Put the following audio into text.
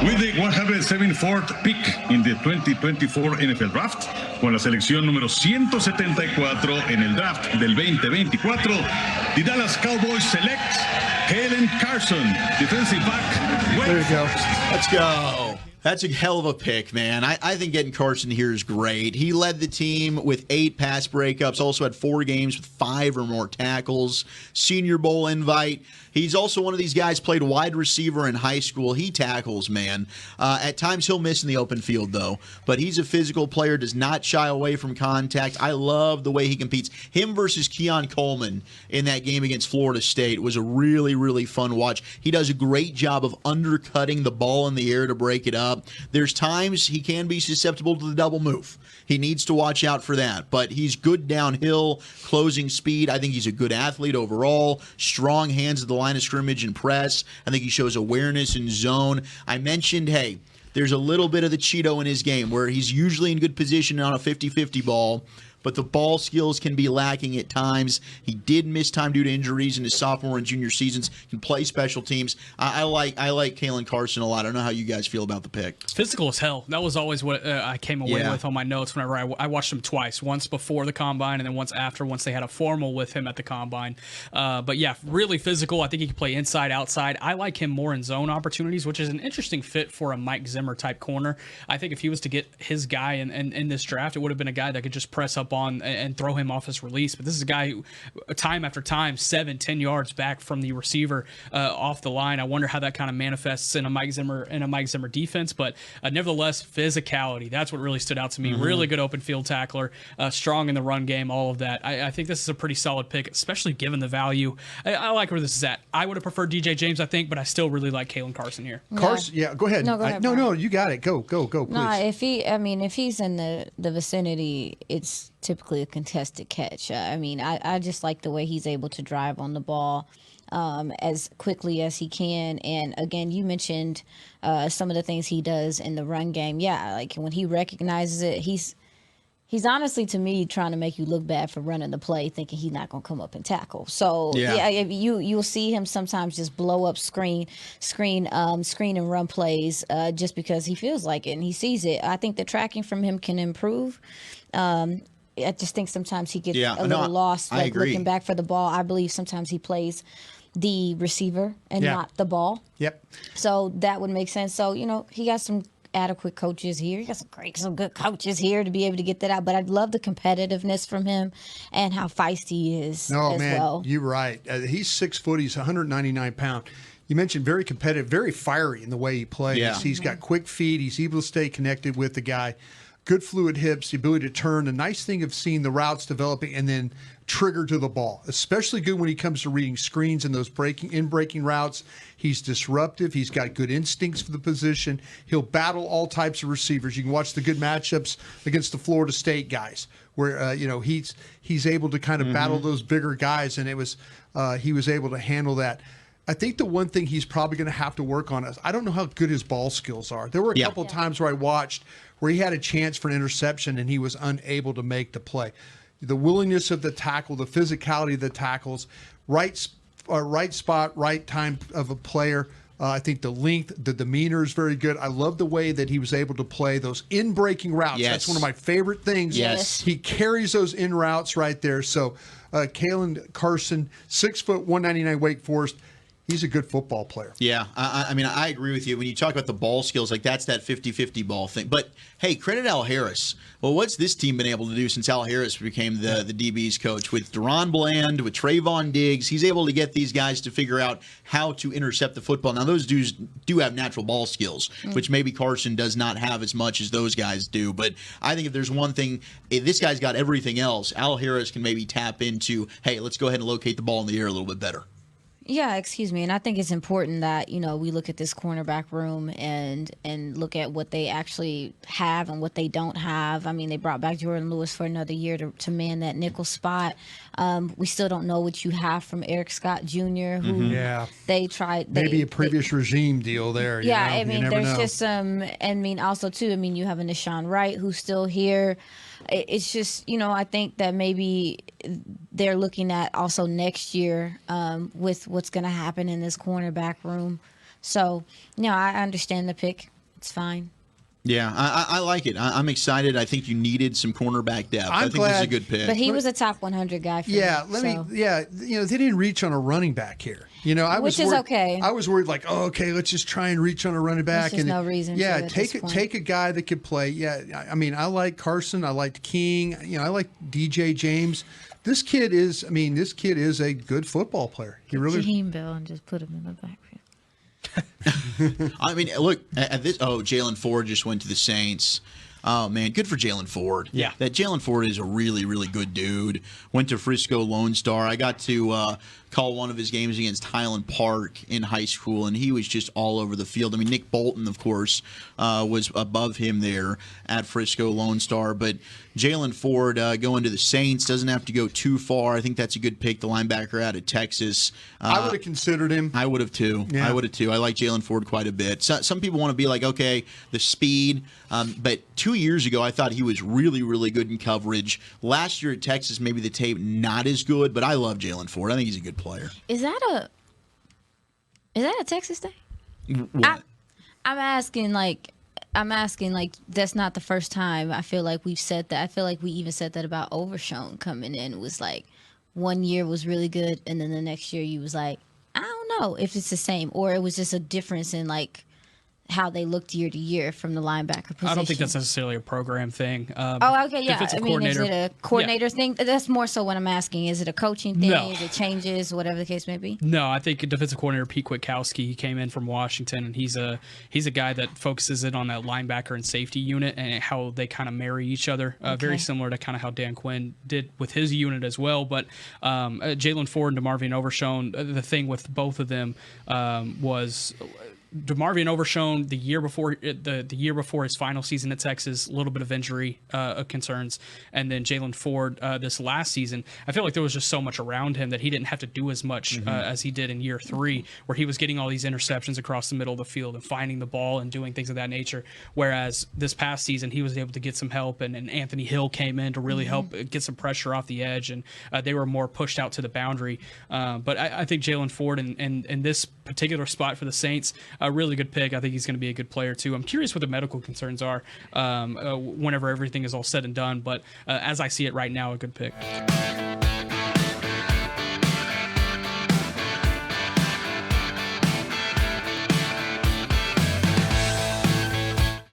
With the 174th pick in the 2024 NFL Draft, con la selección número 174 en el draft del 2024, the Dallas Cowboys select Caelen Carson, defensive back. There you go. Let's go. That's a hell of a pick, man. I think getting Carson here is great. He led the team with 8 pass breakups, also had 4 games with 5 or more tackles, Senior Bowl invite. He's also one of these guys played wide receiver in high school. He tackles, man. At times he'll miss in the open field, though. But he's a physical player, does not shy away from contact. I love the way he competes. Him versus Keon Coleman in that game against Florida State was a really, really fun watch. He does a great job of undercutting the ball in the air to break it up. There's times he can be susceptible to the double move. He needs to watch out for that. But he's good downhill, closing speed. I think he's a good athlete overall. Strong hands at the line of scrimmage and press. I think he shows awareness in zone. I mentioned, hey, there's a little bit of the Cheeto in his game where he's usually in good position on a 50-50 ball, but the ball skills can be lacking at times. He did miss time due to injuries in his sophomore and junior seasons. Can play special teams. I like Caelen Carson a lot. I don't know how you guys feel about the pick. Physical as hell. That was always what I came away with on my notes whenever I watched him twice. Once before the combine and then once after, once they had a formal with him at the combine. But yeah, really physical. I think he can play inside, outside. I like him more in zone opportunities, which is an interesting fit for a Mike Zimmer type corner. I think if he was to get his guy in this draft, it would have been a guy that could just press up on and throw him off his release. But this is a guy who, time after time, 7-10 yards back from the receiver off the line. I wonder how that kind of manifests in a Mike Zimmer defense. But nevertheless, physicality. That's what really stood out to me. Mm-hmm. Really good open field tackler, strong in the run game, all of that. I think this is a pretty solid pick, especially given the value. I like where this is at. I would have preferred DJ James, I think, but I still really like Caelen Carson here. Carson, yeah, go ahead. No, you got it. Go, please. No, if he's in the vicinity, it's typically a contested catch. I just like the way he's able to drive on the ball as quickly as he can. And again, you mentioned some of the things he does in the run game. Yeah, like when he recognizes it, he's honestly, to me, trying to make you look bad for running the play, thinking he's not going to come up and tackle. So you'll see him sometimes just blow up screen and run plays just because he feels like it and he sees it. I think the tracking from him can improve. I just think sometimes he gets a little lost, like looking back for the ball. I believe sometimes he plays the receiver and not the ball. Yep. So that would make sense. So, he got some adequate coaches here. He got some good coaches here to be able to get that out. But I love the competitiveness from him and how feisty he is well. You're right. He's 6 foot. He's 199 pounds. You mentioned very competitive, very fiery in the way he plays. Yeah. He's got quick feet. He's able to stay connected with the guy. Good fluid hips, the ability to turn. The nice thing of seeing the routes developing and then trigger to the ball, especially good when he comes to reading screens and those breaking routes. He's disruptive. He's got good instincts for the position. He'll battle all types of receivers. You can watch the good matchups against the Florida State guys where he's able to kind of battle those bigger guys, and he was able to handle that. I think the one thing he's probably going to have to work on is I don't know how good his ball skills are. There were a couple of times where I watched where he had a chance for an interception and he was unable to make the play. The willingness of the tackle, the physicality of the tackles, right spot, right time of a player. I think the length, the demeanor is very good. I love the way that he was able to play those in-breaking routes. Yes. That's one of my favorite things. Yes. He carries those in routes right there. So Caelen Carson, 6 foot, 199 Wake Forest. He's a good football player. Yeah, I agree with you. When you talk about the ball skills, like that's that 50-50 ball thing. But, hey, credit Al Harris. Well, what's this team been able to do since Al Harris became the DB's coach? With Deron Bland, with Trayvon Diggs, he's able to get these guys to figure out how to intercept the football. Now, those dudes do have natural ball skills, which maybe Carson does not have as much as those guys do. But I think if there's one thing, if this guy's got everything else, Al Harris can maybe tap into, hey, let's go ahead and locate the ball in the air a little bit better. Yeah, excuse me. And I think it's important that, we look at this cornerback room and look at what they actually have and what they don't have. I mean, they brought back Jordan Lewis for another year to man that nickel spot. We still don't know what you have from Eric Scott Jr., who they tried. Maybe a previous regime deal there. Yeah, there's know. just some, also, too, you have a Nashawn Wright who's still here. It's just, I think that maybe they're looking at also next year with what's going to happen in this cornerback room. So, no, I understand the pick. It's fine. Yeah, I like it. I'm excited. I think you needed some cornerback depth. I think this is a good pick. But he was a top 100 guy for me. They didn't reach on a running back here. Which is okay. I was worried, like, let's just try and reach on a running back. There's no reason. Yeah, take a guy that could play. Yeah, I mean, I like Carson. I liked King. I like DJ James. This kid is a good football player. He really. Jaheim Bell and just put him in the backfield. I mean, look at this. Oh, Jalen Ford just went to the Saints. Oh, man, good for Jalen Ford. Yeah. That Jalen Ford is a really, really good dude. Went to Frisco Lone Star. I got to call one of his games against Highland Park in high school, and he was just all over the field. I mean, Nick Bolton, of course, was above him there at Frisco Lone Star. But Jalen Ford going to the Saints doesn't have to go too far. I think that's a good pick, the linebacker out of Texas. I would have considered him. I would have, too. Yeah. I would have, too. I like Jalen Ford quite a bit. Some people want to be like, okay, the speed. But 2 years ago, I thought he was really, really good in coverage. Last year at Texas, maybe the tape not as good, but I love Jalen Ford. I think he's a good player. Is that a Texas thing? What? I'm asking like that's not the first time I feel like we've said that. I feel like we even said that about Overshown coming in. It was like 1 year was really good, and then the next year you was like, I don't know if it's the same, or it was just a difference in like how they looked year to year from the linebacker position. I don't think that's necessarily a program thing. Okay, yeah. I mean, is it a coordinator thing? That's more so what I'm asking. Is it a coaching thing? No. Is it changes, whatever the case may be? No, I think defensive coordinator Pete Kwiatkowski, he came in from Washington, and he's a guy that focuses in on that linebacker and safety unit and how they kind of marry each other. Very similar to kind of how Dan Quinn did with his unit as well. But Jalen Ford and DeMarvion Overshown, the thing with both of them was DeMarvion Overshown the year before his final season at Texas, a little bit of injury concerns, and then Jalen Ford this last season. I feel like there was just so much around him that he didn't have to do as much as he did in year 3, where he was getting all these interceptions across the middle of the field and finding the ball and doing things of that nature. Whereas this past season, he was able to get some help, and Anthony Hill came in to really help get some pressure off the edge, and they were more pushed out to the boundary. But I think Jalen Ford in this particular spot for the Saints, a really good pick. I think he's going to be a good player too. I'm curious what the medical concerns are whenever everything is all said and done, but as I see it right now, a good pick.